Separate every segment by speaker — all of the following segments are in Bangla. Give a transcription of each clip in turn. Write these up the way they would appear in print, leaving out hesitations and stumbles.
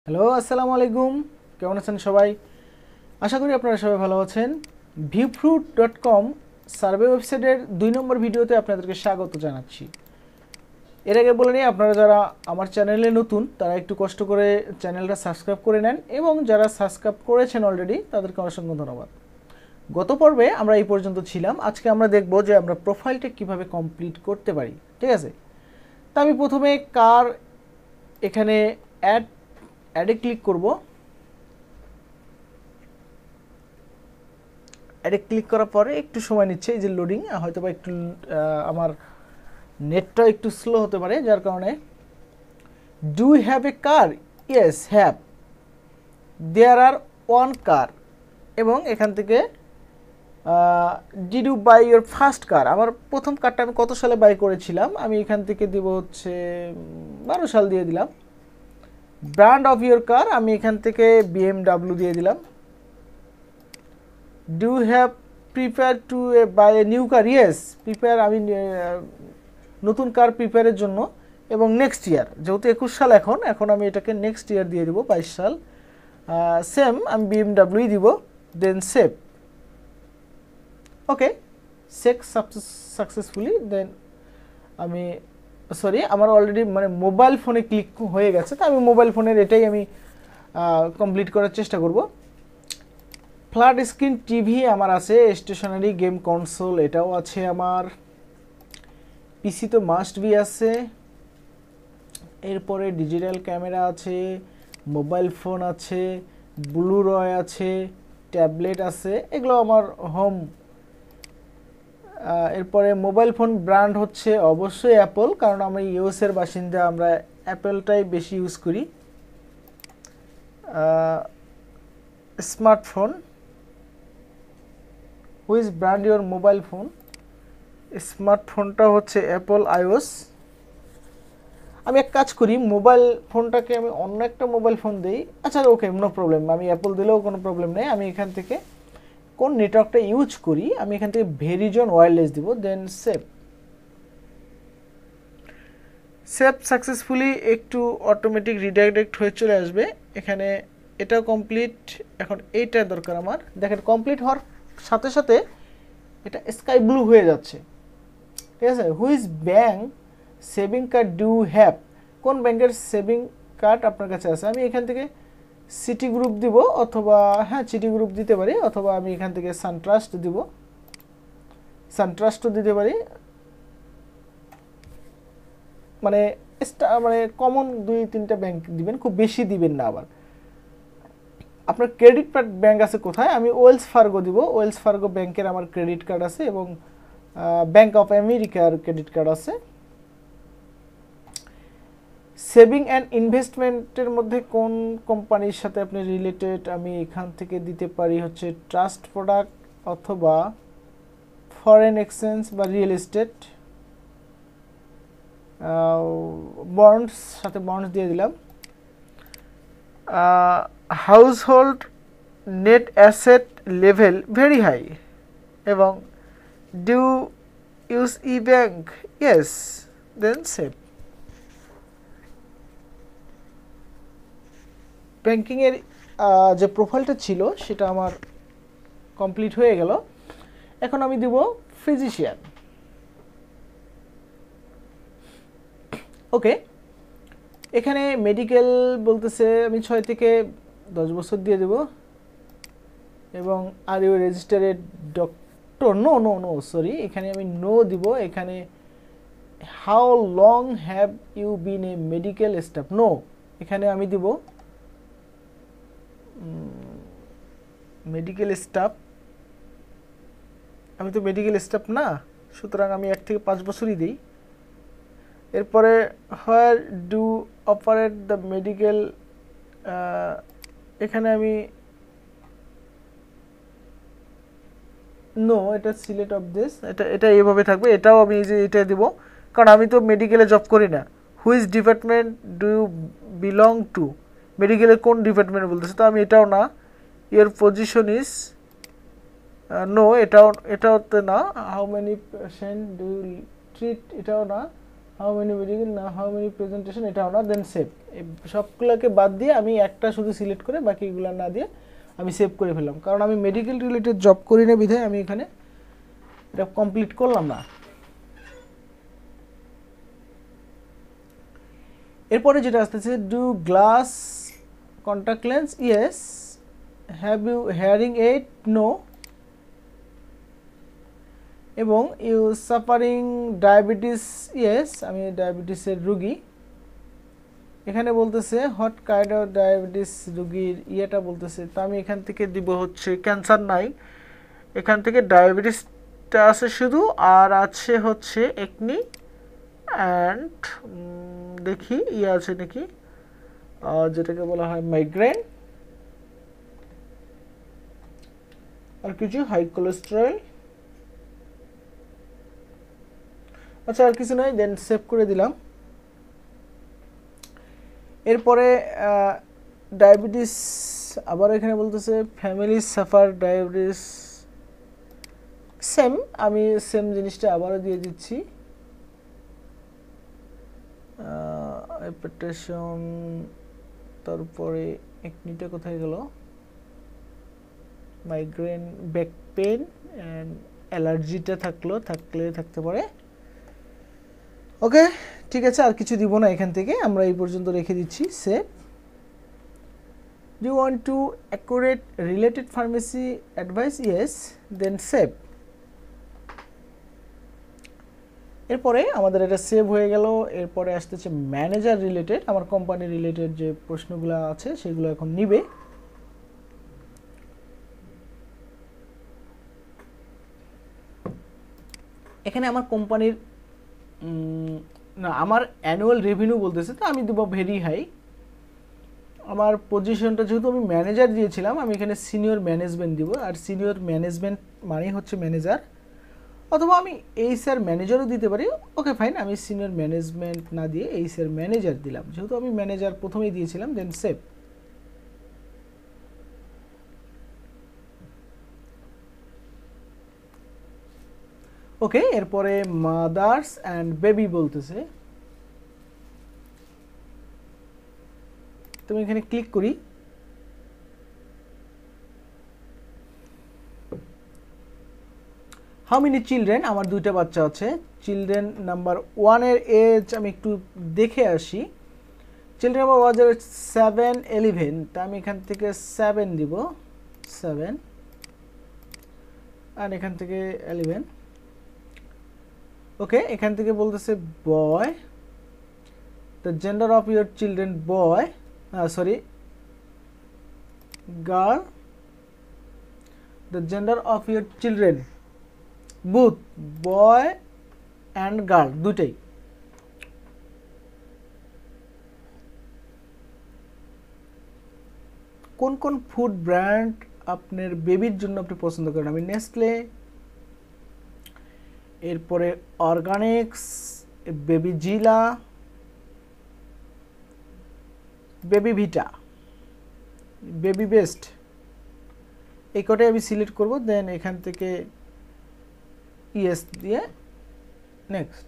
Speaker 1: হ্যালো, আসসালামু আলাইকুম। কেমন আছেন সবাই? আশা করি আপনারা সবাই ভালো আছেন। viewfruit.com সার্ভে ওয়েবসাইটের 2 নম্বর ভিডিওতে আপনাদেরকে স্বাগত জানাচ্ছি। এর আগে বলে নিই, আপনারা যারা আমার চ্যানেলে নতুন তারা একটু কষ্ট করে চ্যানেলটা সাবস্ক্রাইব করে নেন, এবং যারা সাবস্ক্রাইব করেছেন অলরেডি তাদেরকে অসংখ্য ধন্যবাদ। গত পর্বে আমরা এই পর্যন্ত ছিলাম। আজকে আমরা দেখব যে আমরা প্রোফাইলটা কিভাবে কমপ্লিট করতে পারি। ঠিক আছে? তা আমি প্রথমে কার এখানে অ্যাডে ক্লিক করব। অ্যাডে ক্লিক করার পরে একটু সময় নিচ্ছে, এই যে লোডিং, হয়তো বা একটু আমার নেটটা একটু স্লো হতে পারে, যার কারণে। Do you have a car? Yes, have. There are one car. এবং এখান থেকে did you buy your first car? আমার প্রথম কারটা আমি কত সালে বাই করেছিলাম, আমি এখান থেকে দিব হচ্ছে 12 সাল দিয়ে দিলাম। ব্র্যান্ড অফ ইউর কার, আমি এখান থেকে BMW দিয়ে দিলাম। Do have prepare to buy a new car? Yes, prepare, আমি নতুন কার প্রিপেয়ারের জন্য। এবং নেক্সট ইয়ার, যেহেতু 21 সাল এখন আমি এটাকে নেক্সট ইয়ার দিয়ে দিব, 22 সাল। সেম, আমি BMW দিব। দেন সেভ। ওকে, চেক সাকসেসফুলি। দেন আমি সরি, আমার অলরেডি মানে মোবাইল ফোনে ক্লিক হয়ে গেছে, তো আমি মোবাইল ফোনের এটাই আমি কমপ্লিট করার চেষ্টা করব। ফ্ল্যাট স্ক্রিন টিভি আমার আছে, স্টেশনারি গেম কনসোল এটাও আছে আমার, পিসি তো মাস্ট বি আছে, এরপরে ডিজিটাল ক্যামেরা আছে, মোবাইল ফোন আছে, ব্লু রয় আছে, ট্যাবলেট আছে, এগুলো আমার হোম। এরপরে মোবাইল ফোন ব্র্যান্ড হচ্ছে অবশ্যই অ্যাপল, কারণ আমরা ইউএসের বাসিন্দা, আমরা অ্যাপেলটাই বেশি ইউজ করি। Smartphone, which brand your mobile phone? স্মার্টফোনটা হচ্ছে অ্যাপল আইওএস। আমি এক কাজ করি, মোবাইল ফোনটাকে আমি অন্য একটা মোবাইল ফোন দিই। আচ্ছা, ওকে, নো প্রবলেম, আমি অ্যাপল দিলেও কোনো প্রবলেম নেই। আমি এখান থেকে কোন নেটওয়ার্কটা ইউজ করি, আমি এখান থেকে ভেরিজন ওয়্যারলেস দিব। দেন সেভ। সেভ সাকসেসফুলি, একটু অটোমেটিক রিডাইরেক্ট হয়ে চলে আসবে এখানে। এটাও কমপ্লিট। এখন এইটা দরকার আমার। দেখেন, কমপ্লিট হওয়ার সাথে সাথে এটা স্কাই ব্লু হয়ে যাচ্ছে। ঠিক আছে? Which bank saving card do have? কোন ব্যাংকের সেভিং কার্ড আপনার কাছে আছে? আমি এখান থেকে সিটি গ্রুপ দিব, অথবা হ্যাঁ সিটি গ্রুপ দিতে পারি, অথবা আমি এখান থেকে সানট্রাস্ট দিব, সানট্রাস্টও দিতে পারি। মানে মানে কমন 2-3টা ব্যাংক দিবেন, খুব বেশি দিবেন না। আবার আপনার ক্রেডিট কার্ড ব্যাংক আছে কোথায়? আমি ওয়েলস ফার্গো দিব। ওয়েলস ফার্গো ব্যাংকের আমার ক্রেডিট কার্ড আছে, এবং ব্যাংক অফ আমেরিকার ক্রেডিট কার্ড আছে। সেভিং অ্যান্ড ইনভেস্টমেন্টের মধ্যে কোন কোম্পানির সাথে আপনি রিলেটেড? আমি এখান থেকে দিতে পারি হচ্ছে ট্রাস্ট প্রোডাক্ট, অথবা ফরেন এক্সচেঞ্জ বা রিয়েল এস্টেট। বন্ডস, সাথে বন্ডস দিয়ে দিলাম। Household net asset level very high, এবং do use e bank? Yes. Then save. ব্যাংকিংয়ের যে প্রোফাইলটা ছিল সেটা আমার কমপ্লিট হয়ে গেল। এখন আমি দিব ফিজিশিয়ান। ওকে, এখানে মেডিকেল বলতেছে, আমি 6 থেকে 10 বছর দিয়ে দেব। এবং are you registered doctor? No no no, sorry, এখানে আমি নো দিব। এখানে how long have you been a medical staff? No, এখানে আমি দিব মেডিকেল স্টাফ। আমি তো মেডিকেল স্টাফ না, সুতরাং আমি 1 থেকে 5 বছরই দিই। এরপরে where do operate the medical, এখানে আমি নো, এটা সিলেক্ট অফ দিস, এটা এইভাবে থাকবে। এটাও আমি এই যে এটা দিব, কারণ আমি তো মেডিকেলে জব করি না। Which department do you belong to? মেডিকেলের কোন ডিপার্টমেন্ট বলতেছে, তো আমি এটাও না। ইয়োর পজিশন ইজ, নো, এটাও তো না। How many patient do you treat? এটাও না। হাউ মেনি মেডিকেল না, হাউ মেনি প্রেজেন্টেশন, এটাও না, দেন সেভ। সবগুলোকে বাদ দিয়ে আমি একটা শুধু সিলেক্ট করে বাকিগুলো না দিয়ে আমি সেভ করে ফেললাম, কারণ আমি মেডিকেল রিলেটেড জব করি না বিধায় আমি এখানে এটা কমপ্লিট করলাম না। এরপরে যেটা আসতেছে, do glass contact lens, yes. Have you hearing aid, no. এবং ইউ সাফারিং ডায়াবেটিস, ইয়েস, আমি ডায়াবেটিসের রুগী। এখানে বলতেছে হোয়াট কাইন্ড অফ ডায়াবেটিস, রুগীর ইয়েটা বলতেছে, তো আমি এখান থেকে দিব হচ্ছে ক্যান্সার নাই, এখান থেকে ডায়াবেটিসটা আছে শুধু, আর আছে হচ্ছে একনি অ্যান্ড দেখি ইয়ে আছে নাকি, যেটাকে বলা হয় মাইগ্রেন, আর কিছু হাই কোলেস্টেরল, আচ্ছা আর কিছু নাই, দেন সেভ করে দিলাম। এরপরে ডায়াবেটিস, আবার এখানে বলতেছে ফ্যামিলি সাফার ডায়াবেটিস, সেম, আমি সেম জিনিসটা আবারও দিয়ে দিচ্ছি। হাইপারটেনশন, তারপরে একনিটা কোথায় গেল, মাইগ্রেন, ব্যাক পেন অ্যান্ড অ্যালার্জিটা থাকতে পারে। ওকে, ঠিক আছে, আর কিছু দিব না এখান থেকে, আমরা এই পর্যন্ত রেখে দিচ্ছি। Save. Do you want to accurate related pharmacy advice, yes, then save. এরপরে আমাদের এটা সেভ হয়ে গেল। এরপরে আসতেছে ম্যানেজার রিলেটেড, আমার কোম্পানি রিলেটেড যে প্রশ্নগুলো আছে সেগুলো এখন নিবে। এখানে আমার কোম্পানির না, আমার অ্যানুয়াল রেভিনিউ বলতেছে, তো আমি দেবো ভেরি হাই। আমার পজিশনটা যেহেতু আমি ম্যানেজার দিয়েছিলাম, আমি এখানে সিনিয়র ম্যানেজমেন্ট দিব, আর সিনিয়র ম্যানেজমেন্ট মানেই হচ্ছে ম্যানেজার, অথবা আমি এইচআর ম্যানেজারও দিতে পারি। ওকে ফাইন, আমি সিনিয়র ম্যানেজমেন্ট না দিয়ে এইচআর ম্যানেজার দিলাম, যেহেতু আমি ম্যানেজার প্রথমেই দিয়েছিলাম, দেন সেভ। ওকে, এরপরে মাদার্স অ্যান্ড বেবি বলতেছে, তুমি এখানে ক্লিক করি। হাউ মেনি চিলড্রেন, আমার দুইটা বাচ্চা আছে। চিলড্রেন নাম্বার 1 এর এজ আমি একটু দেখে আসি। চিলড্রেন নাম্বার 1 এর 7, 11, তা আমি এখান থেকে 7 দিব, 7, আর এখান থেকে 11। ওকে, এখান থেকে বলতেছে boy, the gender of your children boy, sorry girl, the gender of your children both boy and girl, দুটাই। কোন কোন ফুড ব্র্যান্ড আপনার বেবির জন্য আপনি পছন্দ করেন, আমি নেসলে, এরপরে অর্গানিক্স, বেবি জিলা, বেবি ভিটা, বেবি বেস্ট, এই কটাই আমি সিলেক্ট করব, দেন এখান থেকে ইয়েস দিয়ে নেক্সট।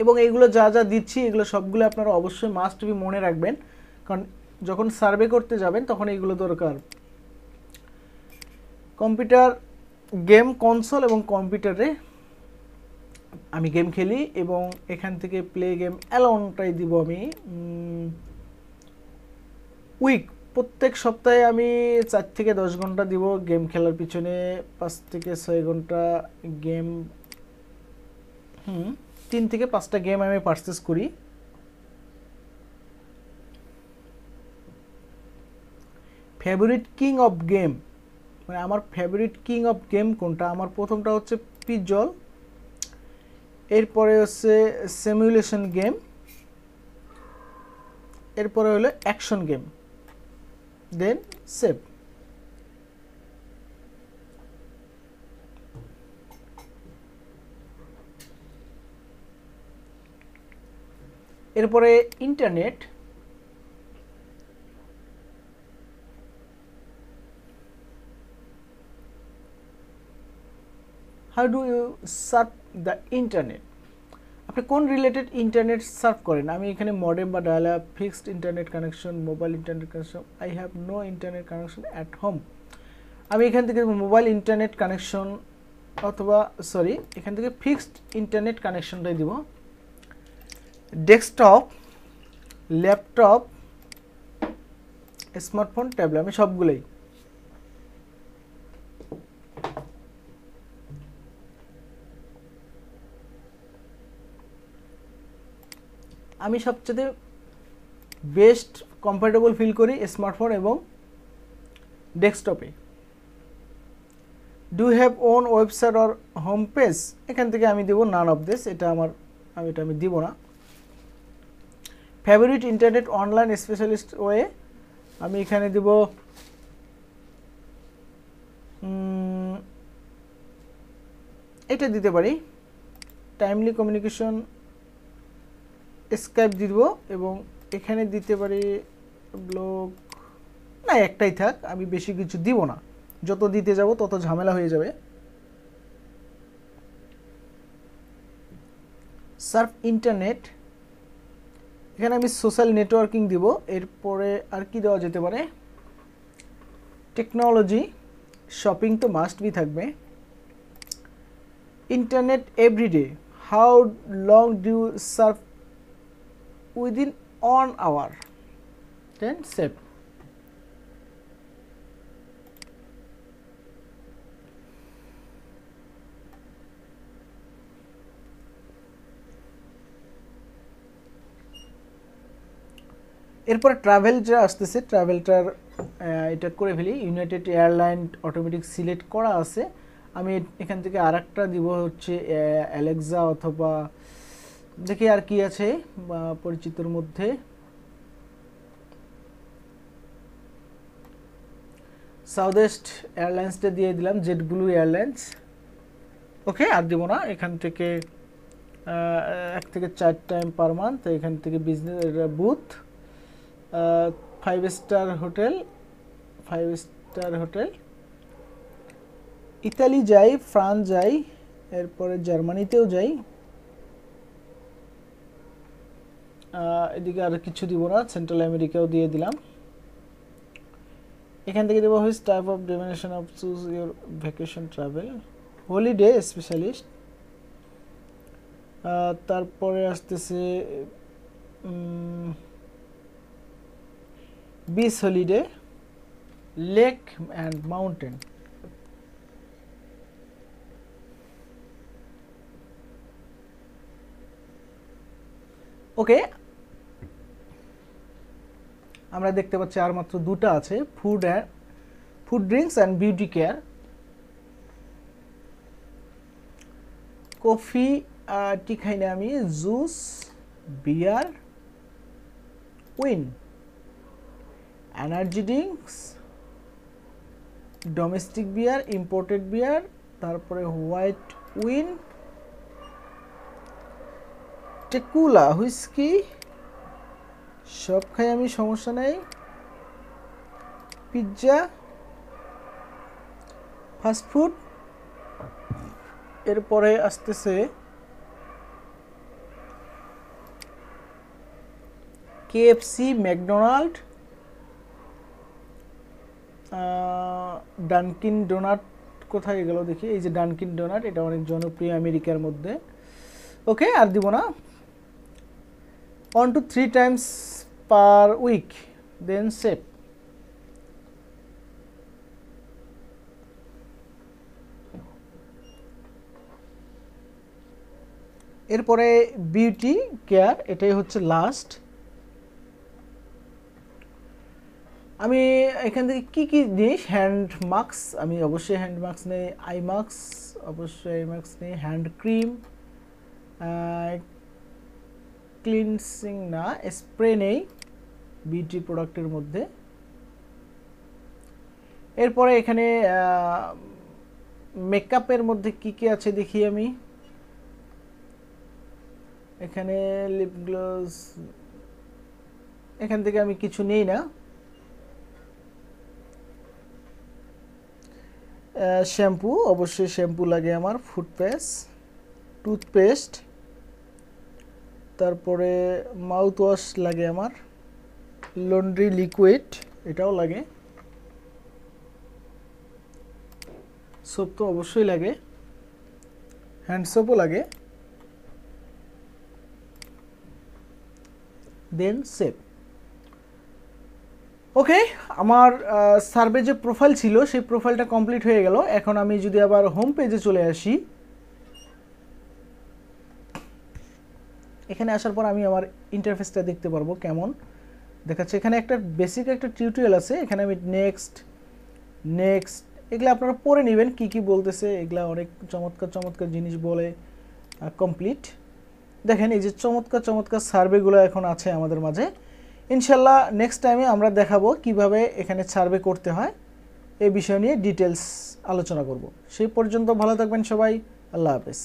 Speaker 1: এবং এইগুলো যা যা দিচ্ছি এগুলো সবগুলো আপনারা অবশ্যই মাস্ট বি মনে রাখবেন, কারণ যখন সার্ভে করতে যাবেন তখন এইগুলো দরকার। কম্পিউটার গেম কনসোল এবং কম্পিউটারে আমি গেম খেলি, এবং এখান থেকে প্লে গেম অ্যালোনটাই দিব আমি। উইক, প্রত্যেক সপ্তাহে আমি 4 থেকে 10 ঘন্টা দিব গেম খেলার পিছনে, 5 থেকে 6 ঘন্টা গেম, 3 থেকে 5টা গেম আমি পারচেস করি। ফেভারিট কিং অফ গেম, মানে আমার ফেভারিট কিং অফ গেম কোনটা, আমার প্রথমটা হচ্ছে পিজল, এরপরে হচ্ছে সিমুলেশন গেম, এরপরে হলো অ্যাকশন গেম, দেন সেভ। এরপরে internet, how do you surf the internet, আপনি কোন রিলেটেড ইন্টারনেট সার্ভ করেন। আমি এখানে মডেম বা dial up, fixed internet connection, mobile internet connection, I have no internet connection at home. আমি এখান থেকে মোবাইল ইন্টারনেট কানেকশন অথবা সরি এখান থেকে ফিক্সড ইন্টারনেট কানেকশনটাই দিব। ডেস্কটপ, ল্যাপটপ, স্মার্টফোন, ট্যাবলেট, আমি সবগুলোই। আমি সবচেয়ে বেস্ট কমফোর্টেবল ফিল করি স্মার্টফোন এবং ডেস্কটপে। Do have won website or home page, এখান থেকে আমি দেব নান অফ দিস, এটা আমি দিব না। Favourite internet online specialist way, আমি এখানে দেব এটা দিতে পারি। টাইমলি কমিউনিকেশন, স্কাইপ দিব এবং এখানে দিতে পারি ব্লগ, না একটাই থাক, আমি বেশি কিছু দিব না, যত দিতে যাব তত ঝামেলা হয়ে যাবে। সার্ফ ইন্টারনেট, এখানে আমি সোশ্যাল নেটওয়ার্কিং দিব। এরপরে আর কি দেওয়া যেতে পারে, টেকনোলজি, শপিং তো মাস্ট বি থাকবে। Internet everyday, how long do you surf within 1 hour, then save. এরপরে ট্রাভেলটা আসতেছে, ট্রাভেলটার এটা করে ফেলি। ইউনাইটেড এয়ারলাইন অটোমেটিক সিলেক্ট করা আছে, আমি এখান থেকে আরেকটা দিব হচ্ছে অ্যালেক্সা, অথবা দেখি আর কি আছে বা পরিচিতর মধ্যে। সাউথ ইস্ট এয়ারলাইন্সটা দিয়ে দিলাম, জেট ব্লু এয়ারলাইন্স। ওকে, আর দিব না। এখান থেকে 1 থেকে 4 টাইম পার মান্থ, এখান থেকে business booth, 5 star hotel, 5 star hotel. Italy যাই, ফ্রান্স যাই, এরপরে জার্মানিতেও যাই। এদিকে আর কিছু দিব না, সেন্ট্রাল আমেরিকাও দিয়ে দিলাম। এখান থেকে দেবো which type of destination of choose your vacation travel, holiday specialist. তারপরে আসতেছে beach holiday, lake and mountain. Okay, আমরা দেখতে পাচ্ছি আর মাত্র 2টা আছে, food drinks and beauty care. Coffee tea খাই না আমি, juice, beer, wine, energy drinks, domestic beer, imported beer, তারপরে হোয়াইট উইন, টেকুলা, হুইস্কি, সব খাই আমি, সমস্যা নেই। Pizza, fast food. এরপরে আসতেছে কেএফসি, ম্যাকডোনাল্ড, ডানকিন ডোনাট। কোথায় গেল দেখি, এই যে ডানকিন ডোনাট, এটা অনেক জনপ্রিয় আমেরিকার মধ্যে। ওকে, আর দিব না। 1 to 3 times per week, then save. এরপরে বিউটি কেয়ার, এটাই হচ্ছে লাস্ট। আমি এখান থেকে কি কি জিনিস, হ্যান্ড মাস্ক, আমি অবশ্যই হ্যান্ড মাস্ক নেই, আই মাস্ক অবশ্যই আই মাস্ক নেই, হ্যান্ড ক্রিম, ক্লিনসিং না, স্প্রে নেই বিউটি প্রোডাক্টের মধ্যে। এরপরে এখানে মেকআপের মধ্যে কি কি আছে দেখি আমি। এখানে লিপ গ্লস, এখান থেকে আমি কিছু নেই না। শ্যাম্পু, অবশ্যই শ্যাম্পু লাগে আমার, ফুটপেস্ট, টুথপেস্ট, তারপরে মাউথ ওয়াশ লাগে আমার, লন্ড্রি লিকুইড এটাও লাগে, সোপ তো অবশ্যই লাগে, হ্যান্ড সোপও লাগে, দেন সেপ। ওকে, আমার সার্ভে যে প্রোফাইল ছিল সেই প্রোফাইলটা কমপ্লিট হয়ে গেল। এখন আমি যদি আবার হোম পেজে চলে আসি, এখানে আসার পর আমি আমার ইন্টারফেসটা দেখতে পারবো কেমন দেখাচ্ছে। এখানে একটা বেসিক একটা টিউটোরিয়াল আছে, এখানে আমি নেক্সট এগুলো আপনারা পড়ে নেবেন কি কি বলতেছে, এগুলা অনেক চমৎকার চমৎকার জিনিস বলে। কমপ্লিট, দেখেন এই যে চমৎকার চমৎকার সার্ভেগুলো এখন আছে আমাদের মাঝে। ইনশাল্লাহ নেক্সট টাইমে আমরা দেখাবো কিভাবে এখানে সার্ভে করতে হয়, এই বিষয় নিয়ে ডিটেলস আলোচনা করব। সেই পর্যন্ত ভালো থাকবেন সবাই, আল্লাহ হাফেজ।